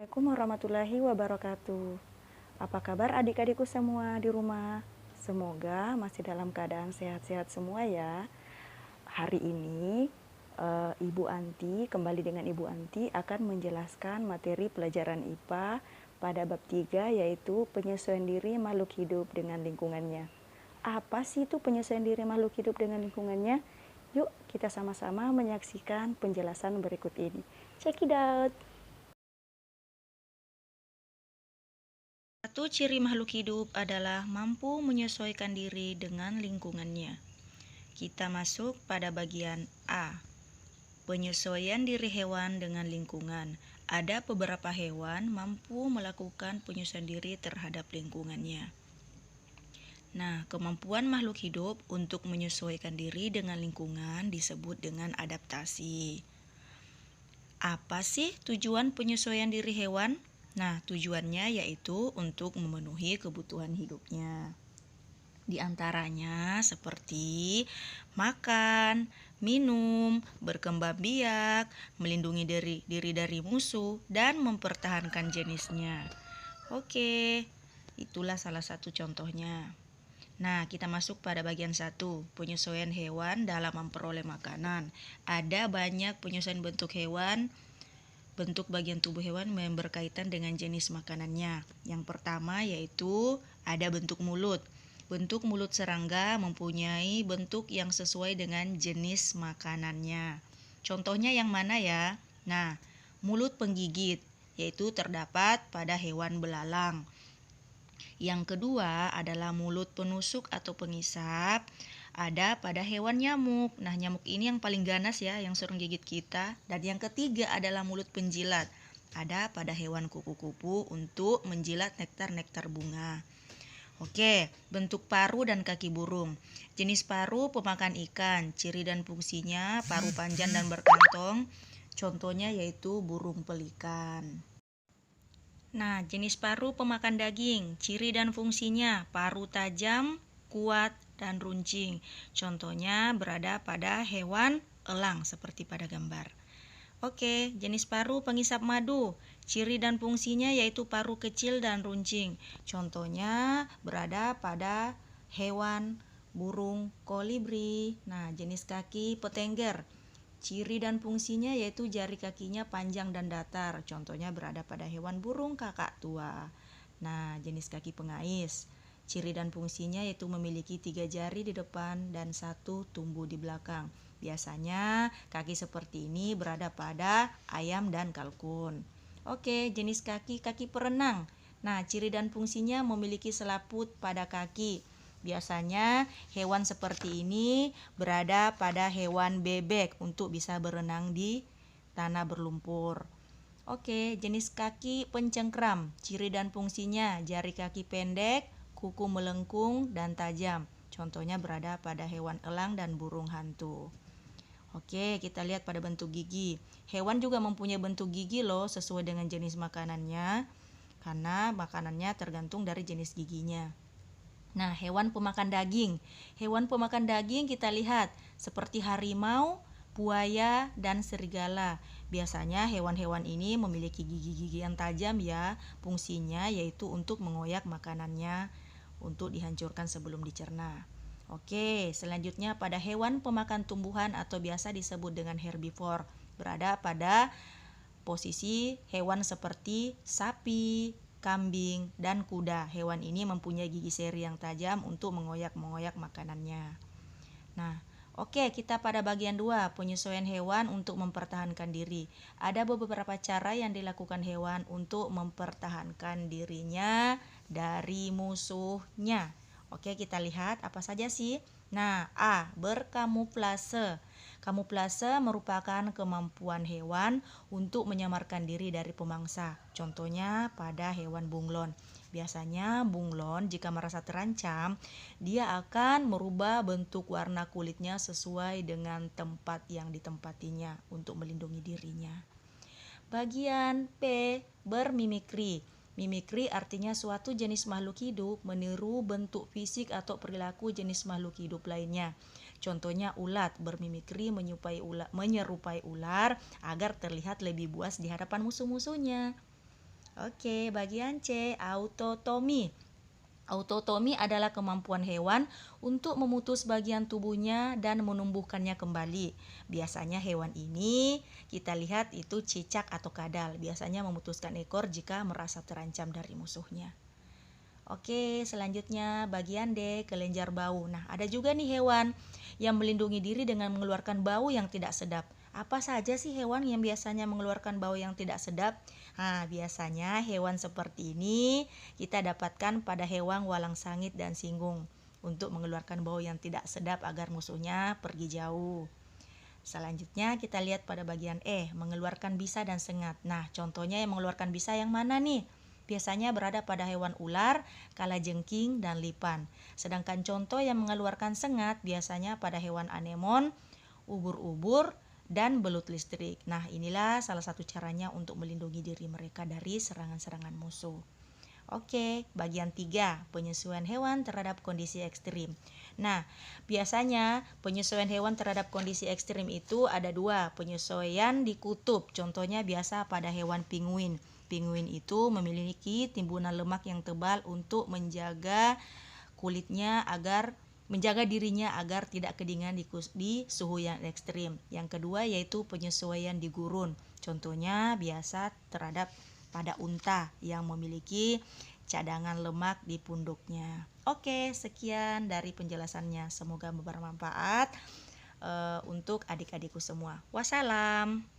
Assalamualaikum warahmatullahi wabarakatuh. Apa kabar adik-adikku semua di rumah? Semoga masih dalam keadaan sehat-sehat semua ya. Hari ini Ibu Anti, kembali dengan Ibu Anti akan menjelaskan materi pelajaran IPA pada bab 3, yaitu penyesuaian diri makhluk hidup dengan lingkungannya. Apa sih itu penyesuaian diri makhluk hidup dengan lingkungannya? Yuk kita sama-sama menyaksikan penjelasan berikut ini. Check it out. Satu ciri makhluk hidup adalah mampu menyesuaikan diri dengan lingkungannya. Kita masuk pada bagian A. Penyesuaian diri hewan dengan lingkungan. Ada beberapa hewan mampu melakukan penyesuaian diri terhadap lingkungannya. Nah, kemampuan makhluk hidup untuk menyesuaikan diri dengan lingkungan disebut dengan adaptasi. Apa sih tujuan penyesuaian diri hewan? Nah, tujuannya yaitu untuk memenuhi kebutuhan hidupnya. Di antaranya seperti makan, minum, berkembang biak, melindungi diri dari musuh, dan mempertahankan jenisnya. Oke, itulah salah satu contohnya. Nah, kita masuk pada bagian 1, penyesuaian hewan dalam memperoleh makanan. Ada banyak penyesuaian bentuk hewan. Bentuk bagian tubuh hewan yang berkaitan dengan jenis makanannya. Yang pertama yaitu ada bentuk mulut. Bentuk mulut serangga mempunyai bentuk yang sesuai dengan jenis makanannya. Contohnya yang mana ya? Nah, mulut penggigit, yaitu terdapat pada hewan belalang. Yang kedua adalah mulut penusuk atau pengisap, ada pada hewan nyamuk. Nah, nyamuk ini yang paling ganas ya, yang sering gigit kita. Dan yang ketiga adalah mulut penjilat, ada pada hewan kupu-kupu untuk menjilat nektar-nektar bunga. Oke, bentuk paru dan kaki burung. Jenis paru pemakan ikan, ciri dan fungsinya paru panjang dan berkantong. Contohnya yaitu burung pelikan. Nah, jenis paru pemakan daging, ciri dan fungsinya paru tajam, kuat, dan runcing. Contohnya berada pada hewan elang seperti pada gambar. Oke, jenis paru pengisap madu, ciri dan fungsinya yaitu paru kecil dan runcing. Contohnya berada pada hewan burung kolibri. Nah, jenis kaki petengger, ciri dan fungsinya yaitu jari kakinya panjang dan datar. Contohnya berada pada hewan burung kakak tua. Nah, jenis kaki pengais, ciri dan fungsinya yaitu memiliki 3 jari di depan dan 1 tumbuh di belakang. Biasanya kaki seperti ini berada pada ayam dan kalkun. Oke, jenis kaki perenang. Nah, ciri dan fungsinya memiliki selaput pada kaki. Biasanya hewan seperti ini berada pada hewan bebek untuk bisa berenang di tanah berlumpur. Oke, jenis kaki pencengkram. Ciri dan fungsinya jari kaki pendek, kuku melengkung dan tajam. Contohnya berada pada hewan elang dan burung hantu. Oke, kita lihat pada bentuk gigi. Hewan juga mempunyai bentuk gigi loh sesuai dengan jenis makanannya, karena makanannya tergantung dari jenis giginya. Nah, hewan pemakan daging. Hewan pemakan daging kita lihat seperti harimau, buaya, dan serigala. Biasanya hewan-hewan ini memiliki gigi-gigi yang tajam ya. Fungsinya yaitu untuk mengoyak makanannya untuk dihancurkan sebelum dicerna. Oke, selanjutnya pada hewan pemakan tumbuhan atau biasa disebut dengan herbivor. Berada pada posisi hewan seperti sapi, kambing, dan kuda. Hewan ini mempunyai gigi seri yang tajam untuk mengoyak-mengoyak makanannya. Nah, oke, kita pada bagian 2, penyesuaian hewan untuk mempertahankan diri. Ada beberapa cara yang dilakukan hewan untuk mempertahankan dirinya dari musuhnya. Oke, kita lihat apa saja sih. Nah, A. Berkamuflase. Kamuflase merupakan kemampuan hewan untuk menyamarkan diri dari pemangsa. Contohnya pada hewan bunglon. Biasanya bunglon jika merasa terancam, dia akan merubah bentuk warna kulitnya sesuai dengan tempat yang ditempatinya untuk melindungi dirinya. Bagian P. Bermimikri. Mimikri artinya suatu jenis makhluk hidup meniru bentuk fisik atau perilaku jenis makhluk hidup lainnya. Contohnya ulat bermimikri menyerupai ular agar terlihat lebih buas di hadapan musuh-musuhnya. Oke, bagian C, autotomi. Autotomi adalah kemampuan hewan untuk memutus bagian tubuhnya dan menumbuhkannya kembali. Biasanya hewan ini kita lihat itu cicak atau kadal. Biasanya memutuskan ekor jika merasa terancam dari musuhnya. Oke, selanjutnya bagian D, kelenjar bau. Nah, ada juga nih hewan yang melindungi diri dengan mengeluarkan bau yang tidak sedap. Apa saja sih hewan yang biasanya mengeluarkan bau yang tidak sedap? Nah, biasanya hewan seperti ini kita dapatkan pada hewan walang sangit dan singgung untuk mengeluarkan bau yang tidak sedap agar musuhnya pergi jauh. Selanjutnya kita lihat pada bagian E, mengeluarkan bisa dan sengat. Nah, contohnya yang mengeluarkan bisa yang mana nih? Biasanya berada pada hewan ular, kalajengking, dan lipan. Sedangkan contoh yang mengeluarkan sengat biasanya pada hewan anemon, ubur-ubur, dan belut listrik. Nah, inilah salah satu caranya untuk melindungi diri mereka dari serangan-serangan musuh. Oke, bagian 3, penyesuaian hewan terhadap kondisi ekstrim. Nah, biasanya penyesuaian hewan terhadap kondisi ekstrim itu ada dua, penyesuaian di kutub. Contohnya biasa pada hewan penguin. Penguin itu memiliki timbunan lemak yang tebal untuk menjaga kulitnya menjaga dirinya agar tidak kedinginan di suhu yang ekstrim. Yang kedua yaitu penyesuaian di gurun. Contohnya biasa terhadap pada unta yang memiliki cadangan lemak di punduknya. Oke, sekian dari penjelasannya. Semoga bermanfaat untuk adik-adikku semua. Wassalam.